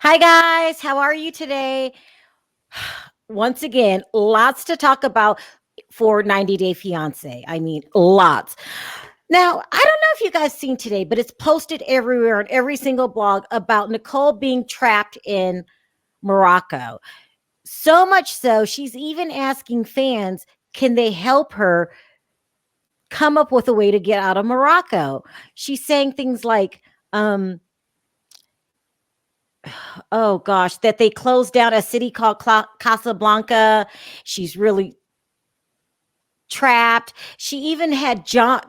Hi, guys. How are you today? Once again, lots to talk about for 90 Day Fiance. I mean, lots. Now, I don't know if you guys seen today, but it's posted everywhere on every single blog about Nicole being trapped in Morocco. So much so, she's even asking fans, can they help her come up with a way to get out of Morocco? She's saying things like, oh gosh, that they closed down a city called Casablanca. She's really trapped. She even had John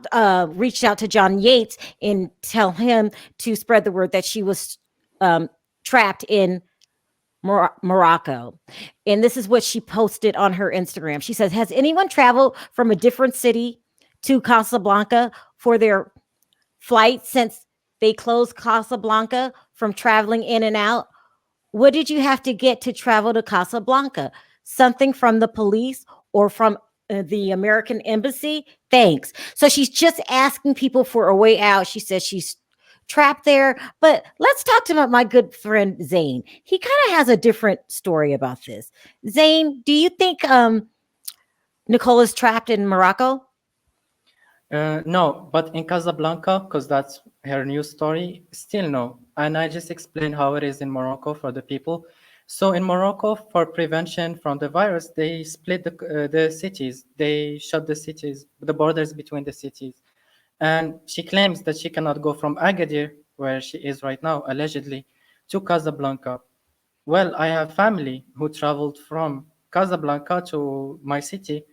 reached out to John Yates and tell him to spread the word that she was um, trapped in Morocco. And this is what she posted on her Instagram. She says, has anyone traveled from a different city to Casablanca for their flight since they closed Casablanca from traveling in and out? What did you have to get to travel to Casablanca? Something from the police or from the American embassy? Thanks. So she's just asking people for a way out. She says she's trapped there. But let's talk to my good friend Zane. He kind of has a different story about this. Zane, do you think Nicole is trapped in Morocco? No, but in Casablanca, because that's her news story, still no. And I just explained how it is in Morocco for the people. So in Morocco, for prevention from the virus, they split the cities. They shut the cities, the borders between the cities. And she claims that she cannot go from Agadir, where she is right now, allegedly, to Casablanca. Well, I have family who traveled from Casablanca to my city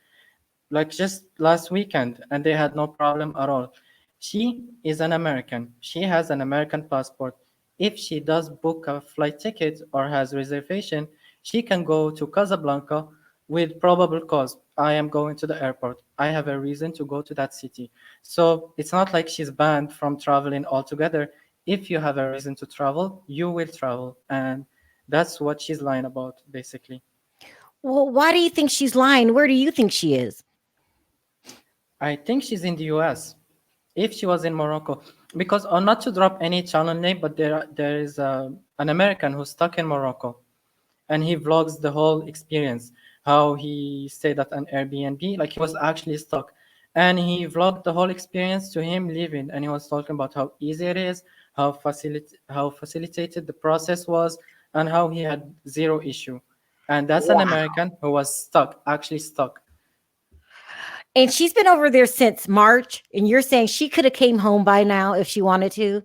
like just last weekend, and they had no problem at all. She is an American. She has an American passport. If she does book a flight ticket or has reservation, she can go to Casablanca with probable cause. I am going to the airport. I have a reason to go to that city. So it's not like she's banned from traveling altogether. If you have a reason to travel, you will travel. And that's what she's lying about, basically. Well, why do you think she's lying? Where do you think she is? I think she's in the US. If she was in Morocco, because not to drop any channel name, but there is an American who's stuck in Morocco, and he vlogs the whole experience, how he stayed at an Airbnb, like he was actually stuck, and he vlogged the whole experience to him leaving, and he was talking about how easy it is, how facilitated the process was, and how he had zero issue, and that's an Wow. American who was stuck, actually stuck. And she's been over there since March, and you're saying she could have came home by now if she wanted to?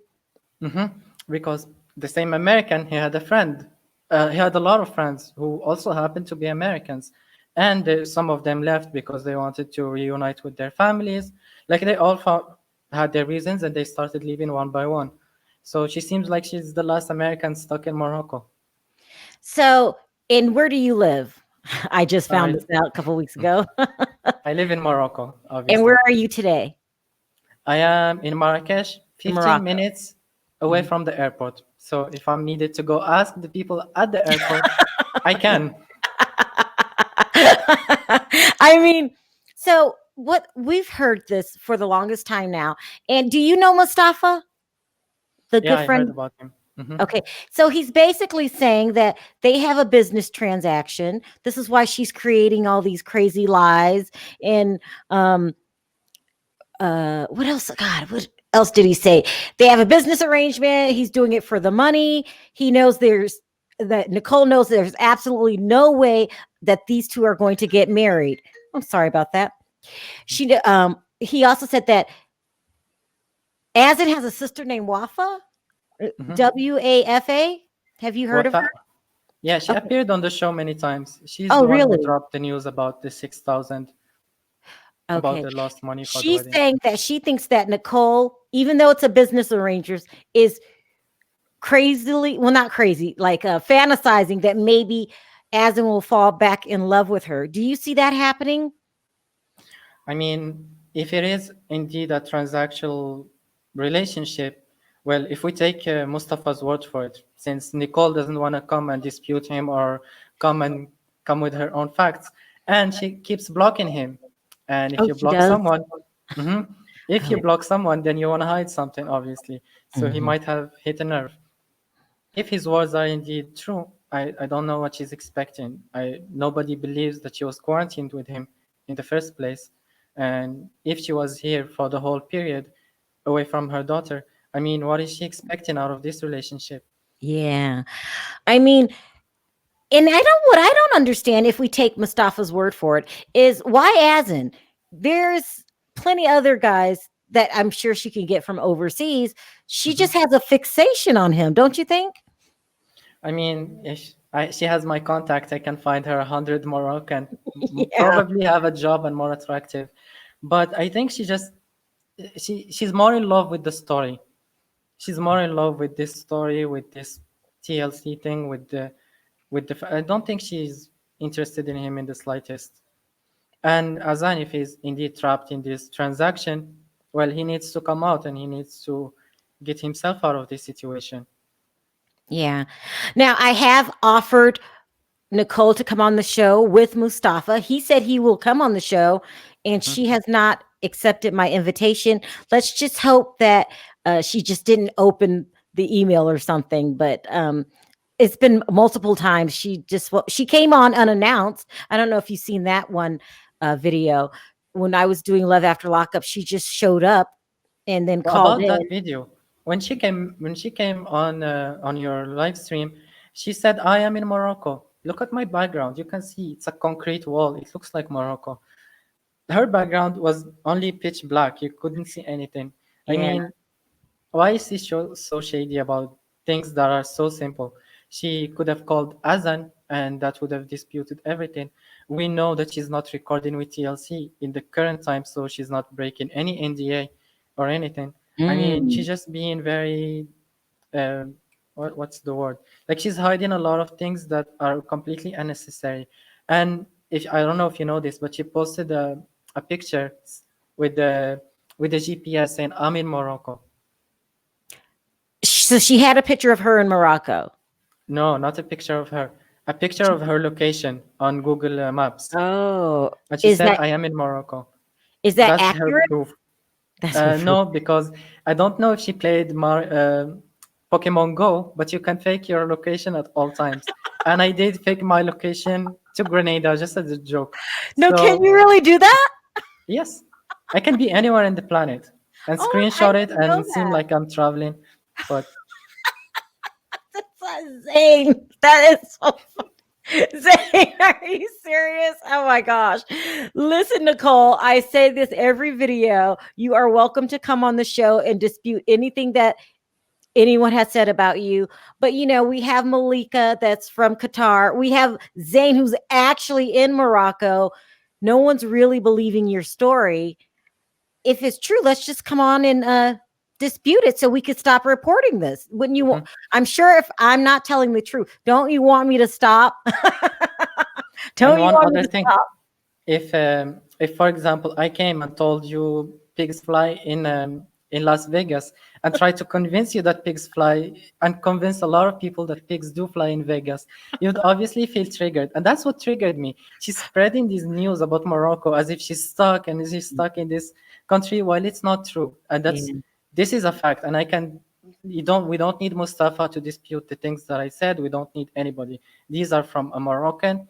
hmm Because the same American, he had a friend. He had a lot of friends who also happened to be Americans. And some of them left because they wanted to reunite with their families. Like they all had their reasons and they started leaving one by one. So she seems like she's the last American stuck in Morocco. So, and where do you live? I just found I, this out a couple weeks ago. I live in Morocco, And obviously. where are you today? I am in Marrakesh, In 15 Morocco. minutes away Mhm. from the airport. So if I'm needed to go ask the people at the airport, I can. I mean, so what we've heard this for the longest time now. And do you know Mustafa, the Yeah, good I heard friend? about him. Okay. So he's basically saying that they have a business transaction. This is why she's creating all these crazy lies. And um what else? God, what else did he say? They have a business arrangement. He's doing it for the money. He knows there's that Nicole knows there's absolutely no way that these two are going to get married. I'm sorry about that. He also said that Azin has a sister named Wafa, Mm-hmm. WAFA. Have you heard of Wafa. her? Yeah, she Okay. appeared on the show many times. She's Oh, the one who really? dropped the news about the 6,000, about Okay. the lost money for the She's wedding. saying that she thinks that Nicole, even though it's a business arrangers, is crazily, well, not crazy, like fantasizing that maybe Azin will fall back in love with her. Do you see that happening? I mean, if it is indeed a transactional relationship, well, if we take Mustafa's word for it, since Nicole doesn't want to come and dispute him or come and come with her own facts, and she keeps blocking him. And if Oh, you she block does. someone, mhm, if you Oh. block someone, then you want to hide something, obviously. So he Mhm. might have hit a nerve. if his words are indeed true, I don't know what she's expecting. Nobody believes that she was quarantined with him in the first place. And if she was here for the whole period away from her daughter, I mean, what is she expecting out of this relationship? Yeah. I mean, and what I don't understand, if we take Mustafa's word for it, is why Azan? There's plenty other guys that I'm sure she can get from overseas. She Mhm. just has a fixation on him, don't you think? I mean, if she has my contact, I can find her 100 Moroccan, Yeah. probably have a job and more attractive. But I think she's more in love with the story. She's more in love with this story, with this TLC thing, I don't think she's interested in him in the slightest. And Azan, if he's indeed trapped in this transaction, well, he needs to come out and he needs to get himself out of this situation. Yeah. Now I have offered Nicole to come on the show with Mustafa. He said he will come on the show, and Mhm. she has not accepted my invitation. Let's just hope that she just didn't open the email or something. But it's been multiple times. She came on unannounced. I don't know if you've seen that one video. When I was doing Love After Lockup, she just showed up and then Well, called about that in. video, when she came on your live stream, she said, "I am in Morocco. Look at my background. You can see it's a concrete wall. It looks like Morocco." Her background was only pitch black. You couldn't see anything. I Yeah. mean, why is she so shady about things that are so simple? She could have called Azan and that would have disputed everything. We know that she's not recording with TLC in the current time, so she's not breaking any NDA or anything. I mean, Mm. she's just being very, what's the word? Like she's hiding a lot of things that are completely unnecessary. And if I don't know if you know this, but she posted a picture with the with the GPS saying, "I'm in Morocco." So she had a picture of her in Morocco. No, not a picture of her. A picture of her location on Google Maps. Oh, And she is said, that "I am in Morocco." is that That's her accurate? proof. That's her proof. No, because I don't know if she played Pokemon Go, but you can fake your location at all times. And I did fake my location to Grenada just as a joke. No, can So, you really do that? yes, I can be anywhere in the planet and Oh, I screenshot it didn't know and seem that. like I'm traveling. But That's insane. That is so funny. Zane, are you serious? Oh my gosh. Listen, Nicole, I say this every video. You are welcome to come on the show and dispute anything that anyone has said about you. But we have Malika that's from Qatar. We have Zane who's actually in Morocco. No one's really believing your story. If it's true, let's just come on and dispute it so we could stop reporting this. Wouldn't you want? mhm. I'm sure if I'm not telling the truth, don't you want me to stop? And Don't you one want me other to thing, stop? if for example I came and told you pigs fly in Las Vegas and try to convince you that pigs fly and convince a lot of people that pigs do fly in Vegas, you'd obviously feel triggered, and that's what triggered me. She's spreading these news about Morocco as if she's stuck in this country while it's not true, and Yeah. this is a fact, and I can. We don't need Mustafa to dispute the things that I said. We don't need anybody. These are from a Moroccan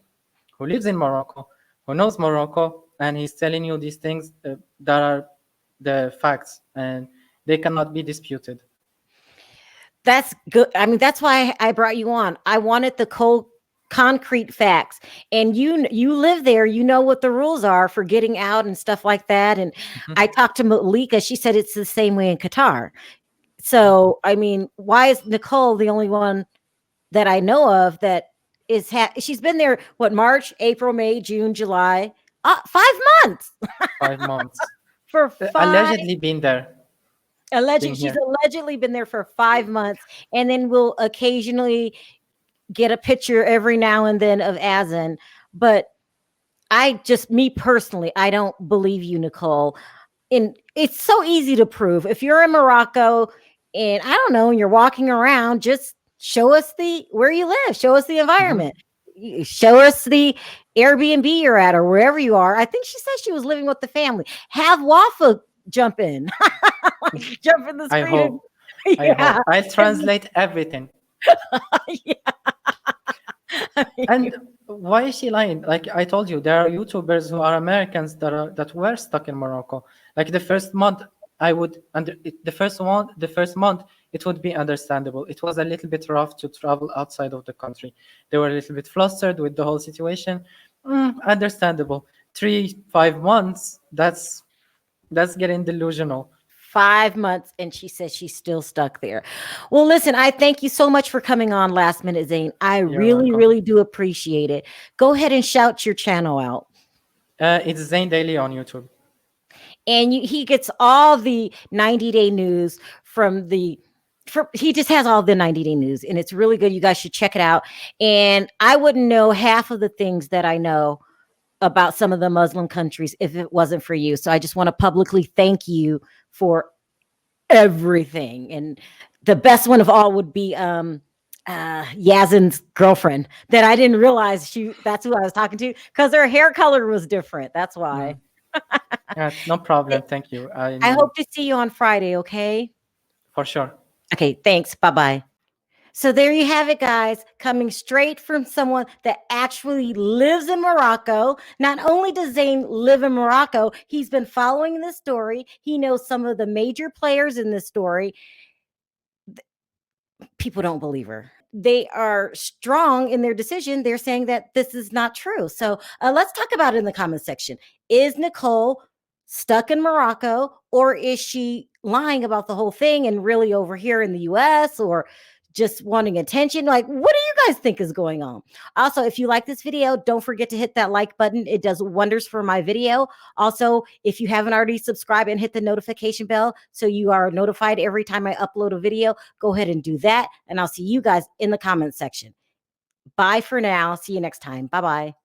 who lives in Morocco, who knows Morocco, and he's telling you these things that are the facts, and they cannot be disputed. That's good. I mean, that's why I brought you on. I wanted the cold concrete facts. And you live there, you know what the rules are for getting out and stuff like that. And Mhm. I talked to Malika. She said it's the same way in Qatar. Mhm. So, I mean, why is Nicole the only one that I know of that she's been there what, March, April, May, June, July, 5 months. 5 months. For five Allegedly been there, alleged been she's here. allegedly been there for 5 months, and then we'll occasionally get a picture every now and then of Azan. But me personally, I don't believe you, Nicole. And it's so easy to prove. If you're in Morocco and I don't know, and you're walking around, just show us the where you live, show us the Mhm. environment, show us the Airbnb you're at or wherever you are. I think she said she was living with the family. Have Wafa jump in, like jump in the I screen. hope. And, I yeah. hope. I'll And translate everything. Yeah. I mean, And why is she lying? Like I told you, there are YouTubers who are Americans that were stuck in Morocco. Like the first month, I would under the first month, it would be understandable. It was a little bit rough to travel outside of the country. They were a little bit flustered with the whole situation. Understandable. 3, 5 months. That's getting delusional. 5 months, and she says she's still stuck there. Well, listen, I thank you so much for coming on Last Minute Zane. I You're really, welcome. really do appreciate it. Go ahead and shout your channel out. It's Zane Daily on YouTube. And he gets all the 90-day news from he just has all the 90-day news, and it's really good. You guys should check it out. And I wouldn't know half of the things that I know about some of the Muslim countries if it wasn't for you. So I just want to publicly thank you for everything. And the best one of all would be Yazin's girlfriend, that I didn't realize that's who I was talking to, because her hair color was different. That's why. Mm. Yeah, no problem. Thank you. I hope to see you on Friday, okay? For sure. Okay, thanks. Bye-bye. So there you have it, guys, coming straight from someone that actually lives in Morocco. Not only does Zane live in Morocco, he's been following this story. He knows some of the major players in this story. People don't believe her. They are strong in their decision. They're saying that this is not true. So let's talk about it in the comment section. Is Nicole stuck in Morocco, or is she lying about the whole thing and really over here in the US, or just wanting attention? Like, what do you guys think is going on? Also, if you like this video, don't forget to hit that like button. It does wonders for my video. Also, if you haven't already subscribed and hit the notification bell so you are notified every time I upload a video, go ahead and do that. And I'll see you guys in the comment section. Bye for now. See you next time. Bye-bye.